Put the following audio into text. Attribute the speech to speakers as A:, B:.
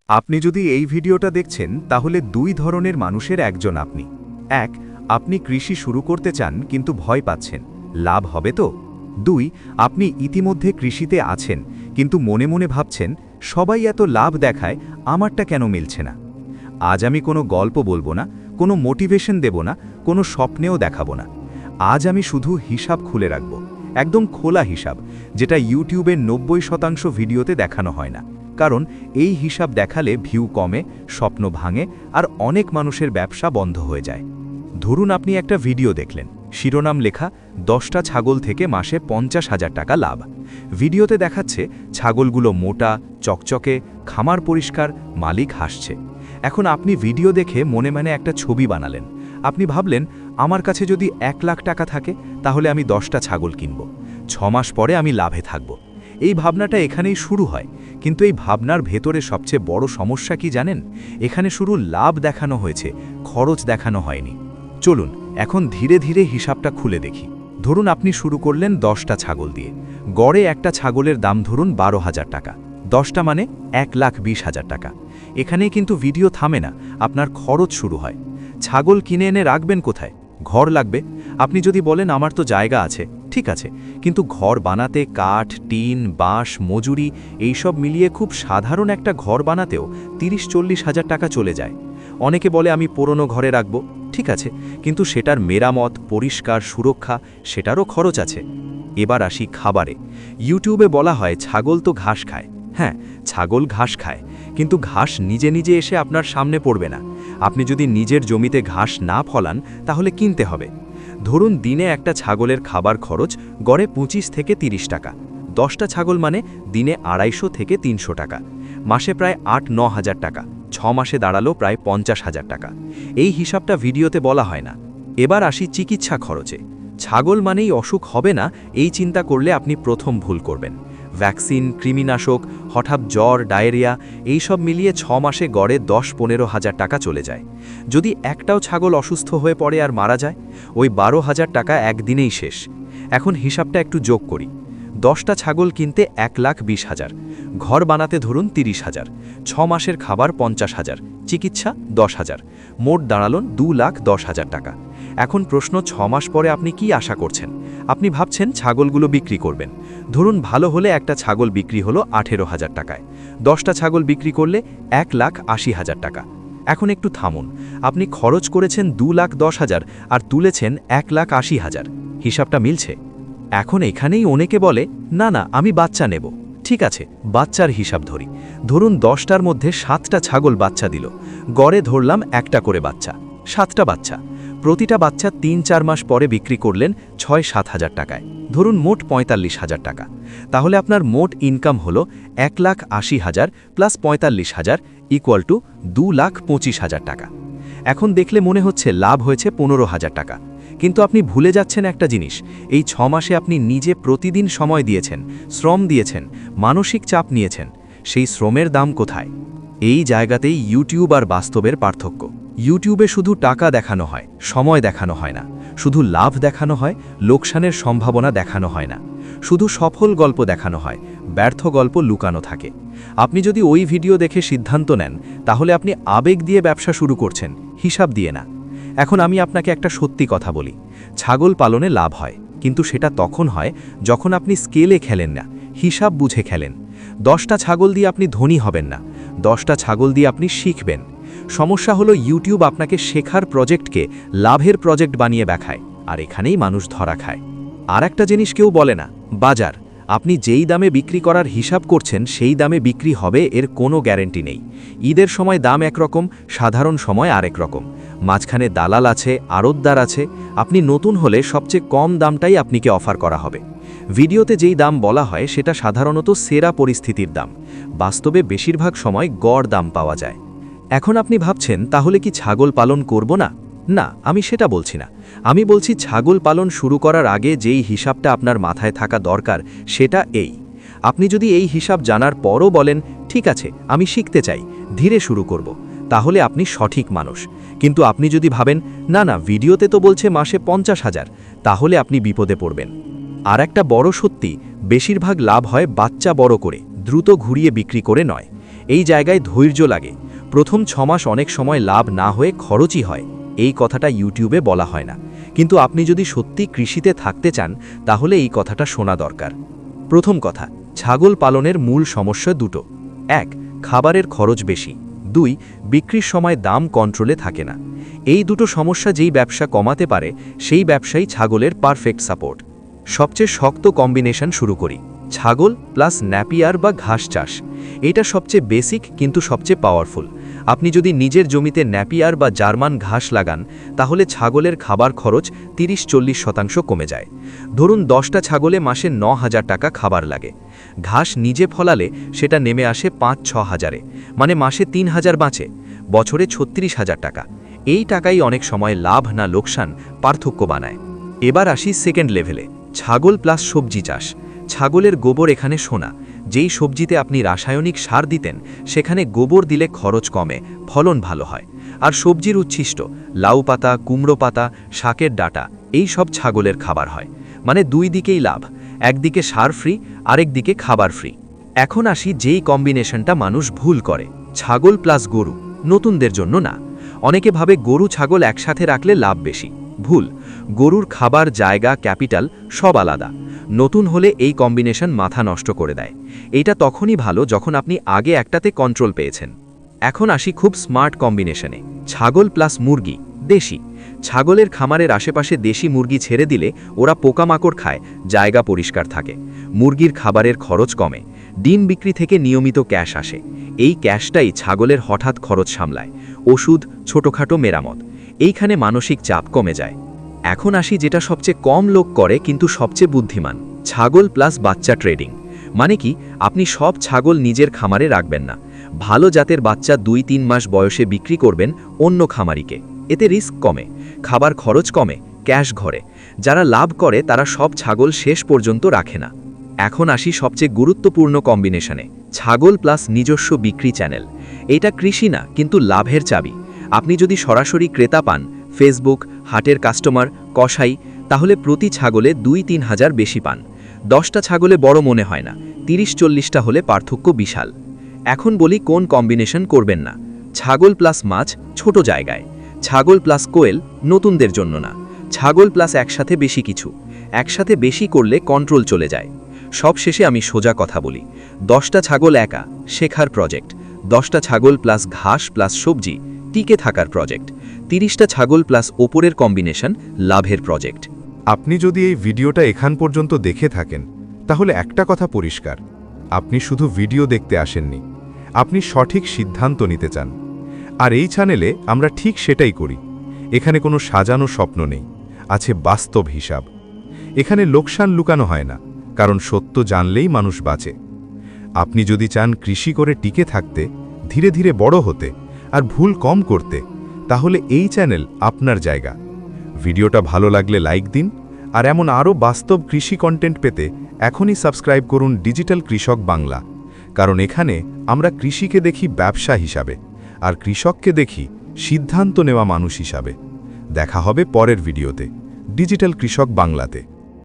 A: আপনি যদি এই ভিডিওটা দেখছেন তাহলে দুই ধরনের মানুষের একজন আপনি। এক, আপনি কৃষি শুরু করতে চান কিন্তু ভয় পাচ্ছেন, লাভ হবে তো? দুই, আপনি ইতিমধ্যে কৃষিতে আছেন কিন্তু মনে মনে ভাবছেন সবাই এত লাভ দেখায়, আমারটা কেন মিলছে না। আজ আমি কোনো গল্প বলবো না, কোনো মোটিভেশন দেব না, কোনো স্বপ্নেও দেখাবো না। আজ আমি শুধু হিসাব খুলে রাখব, একদম খোলা হিসাব, যেটা ইউটিউবের 90% ভিডিওতে দেখানো হয় না। কারণ এই হিসাব দেখালে ভিউ কমে, স্বপ্ন ভাঙে, আর অনেক মানুষের ব্যবসা বন্ধ হয়ে যায়। ধরুন আপনি একটা ভিডিও দেখলেন, শিরোনাম লেখা 10টা ছাগল থেকে মাসে 50,000 টাকা লাভ। ভিডিওতে দেখাচ্ছে ছাগলগুলো মোটা, চকচকে, খামার পরিষ্কার, মালিক হাসছে। এখন আপনি ভিডিও দেখে মনে মনে একটা ছবি বানালেন। আপনি ভাবলেন, আমার কাছে যদি 1 লাখ টাকা থাকে তাহলে আমি 10টা ছাগল কিনব, 6 মাস পরে আমি লাভে থাকব। এই ভাবনাটা এখানেই শুরু হয়, কিন্তু এই ভাবনার ভেতরে সবচেয়ে বড় সমস্যা কি জানেন? এখানে শুরু লাভ দেখানো হয়েছে, খরচ দেখানো হয়নি। চলুন এখন ধীরে ধীরে হিসাবটা খুলে দেখি। ধরুন আপনি শুরু করলেন 10টা ছাগল দিয়ে। গড়ে একটা ছাগলের দাম ধরুন 12,000 টাকা। 10টা মানে 1,20,000 টাকা। এখানেই কিন্তু ভিডিও থামে না, আপনার খরচ শুরু হয়। ছাগল কিনে এনে রাখবেন কোথায়? ঘর লাগবে। আপনি যদি বলেন আমার তো জায়গা আছে, ঠিক আছে, কিন্তু ঘর বানাতে কাঠ, টিন, বাঁশ, মজুরি এইসব মিলিয়ে খুব সাধারণ একটা ঘর বানাতেও 30-40 হাজার টাকা চলে যায়। অনেকে বলে আমি পুরনো ঘরে রাখব, ঠিক আছে, কিন্তু সেটার মেরামত, পরিষ্কার, সুরক্ষা সেটারও খরচ আছে। এবার আসি খাবারে। ইউটিউবে বলা হয় ছাগল তো ঘাস খায়। হ্যাঁ, ছাগল ঘাস খায়, কিন্তু ঘাস নিজে নিজে এসে আপনার সামনে পড়বে না। আপনি যদি নিজের জমিতে ঘাস না ফলান তাহলে কিনতে হবে। ধরুন দিনে একটা ছাগলের খাবার খরচ গড়ে 25 থেকে 30 টাকা। 10টা ছাগল মানে দিনে 250 থেকে 300 টাকা। মাসে প্রায় 8-9 হাজার টাকা। 6 মাসে দাঁড়ালো প্রায় 50,000 টাকা। এই হিসাবটা ভিডিওতে বলা হয় না। এবার আসি চিকিৎসা খরচে। ছাগল মানেই অসুখ হবে না, এই চিন্তা করলে আপনি প্রথম ভুল করবেন। ভ্যাকসিন, কৃমিনাশক, হঠাৎ জ্বর, ডায়রিয়া এইসব মিলিয়ে 6 মাসে গড়ে 10-15 হাজার টাকা চলে যায়। যদি একটাও ছাগল অসুস্থ হয়ে পড়ে আর মারা যায়, ওই 12,000 টাকা একদিনেই শেষ। এখন হিসাবটা একটু যোগ করি। 10টা ছাগল কিনতে 1,20,000, ঘর বানাতে ধরুন 30,000, 6 মাসের খাবার 50,000, চিকিৎসা 10,000, মোট দাঁড়ালন 2,10,000 টাকা। এখন প্রশ্ন, 6 মাস পরে আপনি কি আশা করছেন? আপনি ভাবছেন ছাগলগুলো বিক্রি করবেন। ধরুন ভালো হলে একটা ছাগল বিক্রি হলো 18,000 টাকায়। 10টা ছাগল বিক্রি করলে 1,80,000 টাকা। এখন একটু থামুন, আপনি খরচ করেছেন 2,10,000 আর তুলেছেন 1,80,000। হিসাবটা মিলছে? এখন এখানেই অনেকে বলে, না না আমি বাচ্চা নেব। ঠিক আছে, বাচ্চার হিসাব ধরি। ধরুন 10টার মধ্যে 7টা ছাগল বাচ্চা দিল। গড়ে ধরলাম একটা করে বাচ্চা, 7টা বাচ্চা। প্রতিটা বাচ্চা 3-4 মাস পরে বিক্রি করলেন 6-7 হাজার টাকায়। ধরুন মোট 45,000 টাকা। তাহলে আপনার মোট ইনকাম হলো 1,80,000 প্লাস 45,000 ইকুয়াল টু 2,25,000 টাকা। এখন দেখলে মনে হচ্ছে লাভ হয়েছে 15,000 টাকা। কিন্তু আপনি ভুলে যাচ্ছেন একটা জিনিস, এই 6 মাসে আপনি নিজে প্রতিদিন সময় দিয়েছেন, শ্রম দিয়েছেন, মানসিক চাপ নিয়েছেন। সেই শ্রমের দাম কোথায়? এই জায়গাতেই ইউটিউব আর বাস্তবের পার্থক্য। ইউটিউবে শুধু টাকা দেখানো হয়, সময় দেখানো হয় না। শুধু লাভ দেখানো হয়, লোকসানের সম্ভাবনা দেখানো হয় না। শুধু সফল গল্প দেখানো হয়, ব্যর্থ গল্প লুকানো থাকে। আপনি যদি ওই ভিডিও দেখে সিদ্ধান্ত নেন, তাহলে আপনি আবেগ দিয়ে ব্যবসা শুরু করছেন, হিসাব দিয়ে না। এখন আমি আপনাকে একটা সত্যি কথা বলি, ছাগল পালনে লাভ হয়, কিন্তু সেটা তখন হয় যখন আপনি স্কেলে খেলেন না, হিসাব বুঝে খেলেন। 10টা ছাগল দিয়ে আপনি ধনী হবেন না, 10টা ছাগল দিয়ে আপনি শিখবেন। সমস্যা হলো ইউটিউব আপনাকে শেখার প্রজেক্টকে লাভের প্রজেক্ট বানিয়ে দেখায়, আর এখানেই মানুষ ধরা খায়। আর একটা জিনিস কেউ বলে না, বাজার। আপনি যেই দামে বিক্রি করার হিসাব করছেন সেই দামে বিক্রি হবে এর কোনো গ্যারেন্টি নেই। ঈদের সময় দাম একরকম, সাধারণ সময় আরেক রকম। মাঝখানে দালাল আছে, আড়তদার আছে। আপনি নতুন হলে সবচেয়ে কম দামটাই আপনাকে অফার করা হবে। ভিডিওতে যেই দাম বলা হয় সেটা সাধারণত সেরা পরিস্থিতির দাম। বাস্তবে বেশিরভাগ সময় গড় দাম পাওয়া যায়। এখন আপনি ভাবছেন তাহলে কি ছাগল পালন করব না? না, আমি সেটা বলছি না। আমি বলছি ছাগল পালন শুরু করার আগে যেই হিসাবটা আপনার মাথায় থাকা দরকার সেটা এই। আপনি যদি এই হিসাব জানার পরও বলেন, ঠিক আছে আমি শিখতে চাই, ধীরে শুরু করব, তাহলে আপনি সঠিক মানুষ। কিন্তু আপনি যদি ভাবেন, না না ভিডিওতে তো বলছে মাসে 50,000, তাহলে আপনি বিপদে পড়বেন। আর একটা বড় সত্যি, বেশিরভাগ লাভ হয় বাচ্চা বড় করে, দ্রুত ঘুরিয়ে বিক্রি করে নয়।
B: এই জায়গায় ধৈর্য লাগে। প্রথম 6 মাস অনেক সময় লাভ না হয়ে খরচই হয়। এই কথাটা ইউটিউবে বলা হয় না, কিন্তু আপনি যদি সত্যি কৃষিতে থাকতে চান তাহলে এই কথাটা শোনা দরকার। প্রথম কথা, ছাগল পালনের মূল সমস্যা দুটো। 1, খাবারের খরচ বেশি। 2, বিক্রির সময় দাম কন্ট্রোলে থাকে না। এই দুটো সমস্যা যেই ব্যবসা কমাতে পারে সেই ব্যবসায়ী ছাগলের পারফেক্ট সাপোর্ট। সবচেয়ে শক্ত কম্বিনেশন শুরু করি, ছাগল প্লাস ন্যাপিয়ার বা ঘাস চাষ। এটা সবচেয়ে বেসিক কিন্তু সবচেয়ে পাওয়ারফুল। আপনি যদি নিজের জমিতে ন্যাপিয়ার বা জার্মান ঘাস লাগান তাহলে ছাগলের খাবার খরচ 30-40% কমে যায়। ধরুন 10টা ছাগলে মাসে 9,000 টাকা খাবার লাগে। ঘাস নিজে ফলালে সেটা নেমে আসে 5-6 হাজারে, মানে মাসে 3,000 বাঁচে, বছরে 36,000 টাকা। এই টাকাই অনেক সময় লাভ না লোকসান পার্থক্য বানায়। এবার আসি সেকেন্ড লেভেলে, ছাগল প্লাস সবজি চাষ। ছাগলের গোবর এখানে সোনা। যেই সবজিতে আপনি রাসায়নিক সার দিতেন সেখানে গোবর দিলে খরচ কমে, ফলন ভালো হয়। আর সবজির উচ্ছিষ্ট, লাউ পাতা, কুমড়ো পাতা, শাকের ডাঁটা, এই সব ছাগলের খাবার হয়। মানে দুই দিকেই লাভ, একদিকে সার ফ্রি, আরেকদিকে খাবার ফ্রি। এখন আসি যেই কম্বিনেশনটা মানুষ ভুল করে, ছাগল প্লাস গরু। নতুনদের জন্য না। অনেকে ভাবে গরু ছাগল একসাথে রাখলে লাভ বেশি। ভুল। গরুর খাবার, জায়গা, ক্যাপিটাল সব আলাদা। নতুন হলে এই কম্বিনেশন মাথা নষ্ট করে দেয়। এইটা তখনই ভালো যখন আপনি আগে একটাতে কন্ট্রোল পেয়েছেন। এখন আসি খুব স্মার্ট কম্বিনেশনে, ছাগল প্লাস মুরগি, দেশি। ছাগলের খামারের আশেপাশে দেশি মুরগি ছেড়ে দিলে ওরা পোকামাকড় খায়, জায়গা পরিষ্কার থাকে। মুরগির খাবারের খরচ কমে, ডিম বিক্রি থেকে নিয়মিত ক্যাশ আসে। এই ক্যাশটাই ছাগলের হঠাৎ খরচ সামলায়, ওষুধ, ছোটখাটো মেরামত। এইখানে মানসিক চাপ কমে যায়। এখন আসি যেটা সবচেয়ে কম লোক করে কিন্তু সবচেয়ে বুদ্ধিমান, ছাগল প্লাস বাচ্চা ট্রেডিং। মানে কি, আপনি সব ছাগল নিজের খামারে রাখবেন না। ভালো জাতের বাচ্চা 2-3 মাস বয়সে বিক্রি করবেন অন্য খামারিকে। এতে রিস্ক কমে, খাবার খরচ কমে, ক্যাশ ঘরে। যারা লাভ করে তারা সব ছাগল শেষ পর্যন্ত রাখে না। এখন আসি সবচেয়ে গুরুত্বপূর্ণ কম্বিনেশনে, ছাগল প্লাস নিজস্ব বিক্রি চ্যানেল। এটা কৃষি না কিন্তু লাভের চাবি। আপনি যদি সরাসরি ক্রেতা পান, ফেসবুক, হাটের কাস্টমার, কসাই, তাহলে প্রতি ছাগলে 2-3 হাজার বেশি পান। 10টা ছাগলে বড় মনে হয় না, 30-40টা হলে পার্থক্য বিশাল। এখন বলি কোন কম্বিনেশন করবেন না। ছাগল প্লাস মাছ, ছোট জায়গায়। ছাগল প্লাস কোয়েল, নতুনদের জন্য না। ছাগল প্লাস একসাথে বেশি কিছু। একসাথে বেশি করলে কন্ট্রোল চলে যায়। সব শেষে আমি সোজা কথা বলি, 10টা ছাগল একা, শেখার প্রজেক্ট। 10টা ছাগল প্লাস ঘাস প্লাস সবজি, টিকে থাকার প্রজেক্ট। 30টা ছাগল প্লাস ওপরের কম্বিনেশন, লাভের প্রজেক্ট।
C: আপনি যদি এই ভিডিওটা এখান পর্যন্ত দেখে থাকেন তাহলে একটা কথা পরিষ্কার, আপনি শুধু ভিডিও দেখতে আসেননি, আপনি সঠিক সিদ্ধান্ত নিতে চান। আর এই চ্যানেলে আমরা ঠিক সেটাই করি। এখানে কোনো সাজানো স্বপ্ন নেই, আছে বাস্তব হিসাব। এখানে লোকসান লুকানো হয় না, কারণ সত্য জানলেই মানুষ বাঁচে। আপনি যদি চান কৃষি করে টিকে থাকতে, ধীরে ধীরে বড় হতে আর ভুল কম করতে, তাহলে এই চ্যানেল আপনার জায়গা। ভিডিওটা ভালো লাগলে লাইক দিন, আর এমন আরও বাস্তব কৃষি কন্টেন্ট পেতে এখনই সাবস্ক্রাইব করুন ডিজিটাল কৃষক বাংলা। কারণ এখানে আমরা কৃষিকে দেখি ব্যবসা হিসাবে, আর কৃষককে দেখি সিদ্ধান্ত নেওয়া মানুষ হিসাবে। দেখা হবে পরের ভিডিওতে, ডিজিটাল কৃষক বাংলাতে।